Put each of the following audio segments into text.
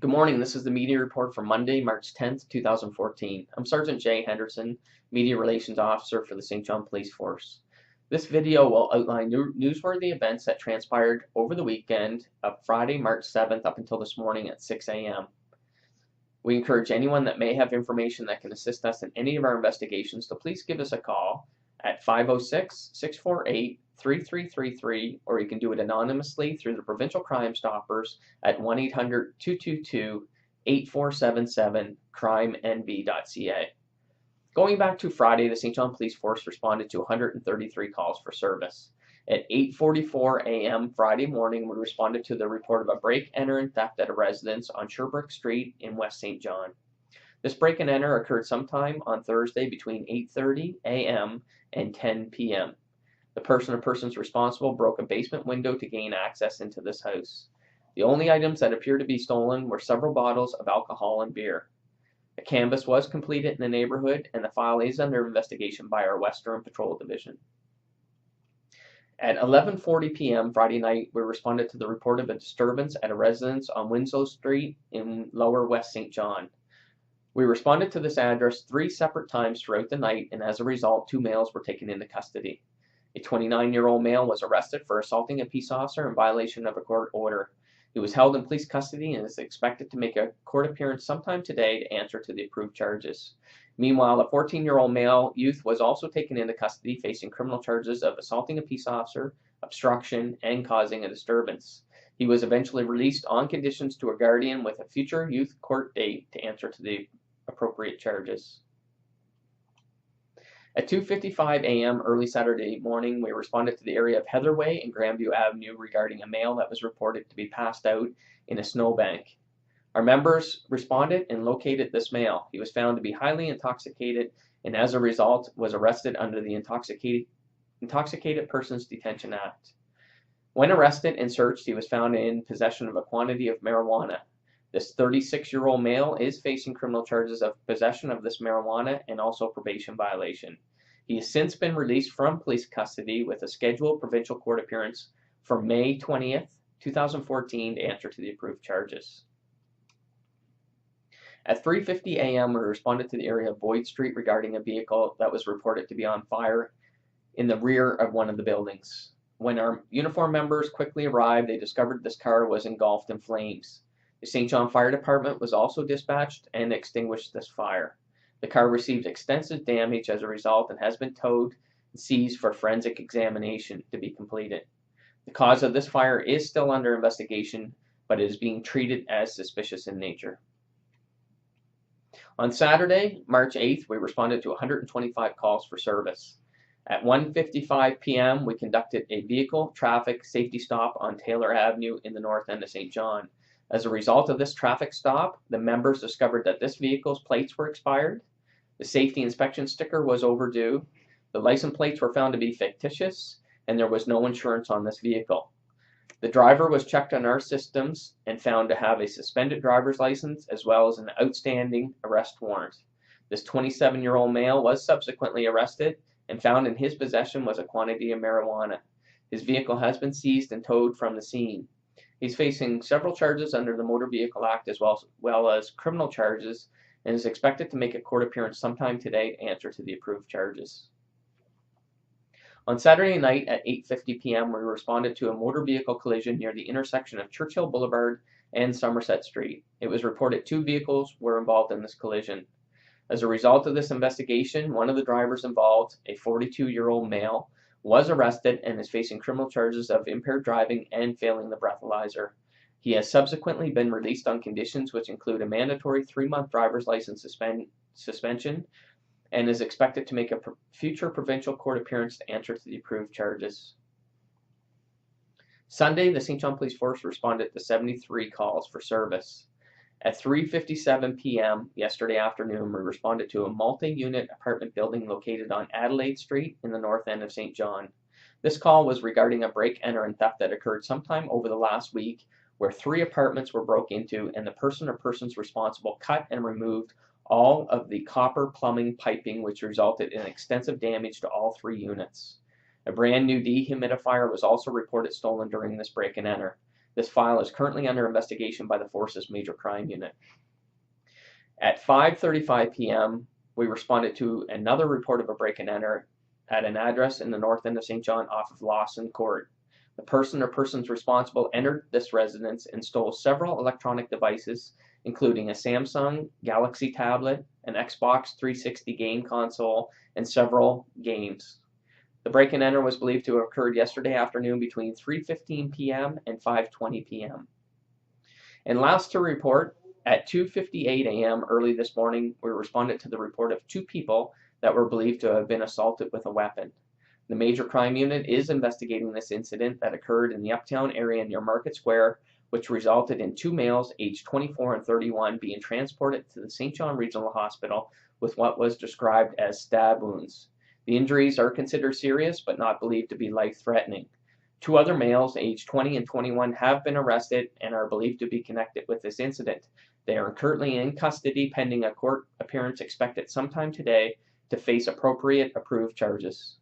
Good morning. This is the media report for Monday, March 10th, 2014. I'm Sergeant Jay Henderson, Media Relations Officer for the St. John Police Force. This video will outline newsworthy events that transpired over the weekend of Friday, March 7th up until this morning at 6 a.m. We encourage anyone that may have information that can assist us in any of our investigations to please give us a call at 506-648-3333, or you can do it anonymously through the Provincial Crime Stoppers at 1-800-222-8477 crimenb.ca. Going back to Friday, the St. John Police Force responded to 133 calls for service. At 8:44 a.m. Friday morning, we responded to the report of a break, enter, and theft at a residence on Churchill Street in West St. John. This break and enter occurred sometime on Thursday between 8:30 a.m. and 10 p.m. The person or persons responsible broke a basement window to gain access into this house. The only items that appeared to be stolen were several bottles of alcohol and beer. A canvass was completed in the neighborhood, and the file is under investigation by our Western Patrol Division. At 11:40 p.m. Friday night, we responded to the report of a disturbance at a residence on Winslow Street in Lower West St. John. We responded to this address 3 separate times throughout the night, and as a result, 2 males were taken into custody. A 29-year-old male was arrested for assaulting a peace officer in violation of a court order. He was held in police custody and is expected to make a court appearance sometime today to answer to the approved charges. Meanwhile, a 14-year-old male youth was also taken into custody facing criminal charges of assaulting a peace officer, obstruction, and causing a disturbance. He was eventually released on conditions to a guardian with a future youth court date to answer to the appropriate charges. At 2:55 a.m. early Saturday morning, we responded to the area of Heatherway and Grandview Avenue regarding a male that was reported to be passed out in a snowbank. Our members responded and located this male. He was found to be highly intoxicated and as a result was arrested under the Intoxicated Persons Detention Act. When arrested and searched, he was found in possession of a quantity of marijuana. This 36-year-old male is facing criminal charges of possession of this marijuana and also probation violation. He has since been released from police custody with a scheduled provincial court appearance for May 20th, 2014 to answer to the approved charges. At 3:50 a.m. we responded to the area of Boyd Street regarding a vehicle that was reported to be on fire in the rear of one of the buildings. When our uniformed members quickly arrived, they discovered this car was engulfed in flames. The St. John Fire Department was also dispatched and extinguished this fire. The car received extensive damage as a result and has been towed and seized for forensic examination to be completed. The cause of this fire is still under investigation, but it is being treated as suspicious in nature. On Saturday, March 8th, we responded to 125 calls for service. At 1:55 p.m., we conducted a vehicle traffic safety stop on Taylor Avenue in the north end of St. John. As a result of this traffic stop, the members discovered that this vehicle's plates were expired, the safety inspection sticker was overdue, the license plates were found to be fictitious, and there was no insurance on this vehicle. The driver was checked on our systems and found to have a suspended driver's license as well as an outstanding arrest warrant. This 27-year-old male was subsequently arrested and found in his possession was a quantity of marijuana. His vehicle has been seized and towed from the scene. He's facing several charges under the Motor Vehicle Act as well as criminal charges and is expected to make a court appearance sometime today to answer to the approved charges. On Saturday night at 8:50 p.m. we responded to a motor vehicle collision near the intersection of Churchill Boulevard and Somerset Street. It was reported 2 vehicles were involved in this collision. As a result of this investigation, one of the drivers involved, a 42-year-old male, was arrested and is facing criminal charges of impaired driving and failing the breathalyzer. He has subsequently been released on conditions which include a mandatory 3-month driver's license suspension and is expected to make a future provincial court appearance to answer to the approved charges. Sunday, the St. John Police Force responded to 73 calls for service. At 3:57 p.m. yesterday afternoon, we responded to a multi-unit apartment building located on Adelaide Street in the north end of St. John. This call was regarding a break, enter, and theft that occurred sometime over the last week where 3 apartments were broke into and the person or persons responsible cut and removed all of the copper plumbing piping, which resulted in extensive damage to all 3 units. A brand new dehumidifier was also reported stolen during this break and enter. This file is currently under investigation by the Force's Major Crime Unit. At 5:35 p.m., we responded to another report of a break-and-enter at an address in the north end of St. John off of Lawson Court. The person or persons responsible entered this residence and stole several electronic devices, including a Samsung Galaxy tablet, an Xbox 360 game console, and several games. The break-and-enter was believed to have occurred yesterday afternoon between 3:15 p.m. and 5:20 p.m. And last to report, at 2:58 a.m. early this morning, we responded to the report of 2 people that were believed to have been assaulted with a weapon. The Major Crime Unit is investigating this incident that occurred in the Uptown area near Market Square, which resulted in 2 males aged 24 and 31 being transported to the St. John Regional Hospital with what was described as stab wounds. The injuries are considered serious but not believed to be life-threatening. 2 other males aged 20 and 21 have been arrested and are believed to be connected with this incident. They are currently in custody pending a court appearance expected sometime today to face appropriate approved charges.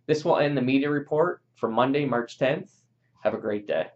This will end the media report for Monday, March 10th. Have a great day.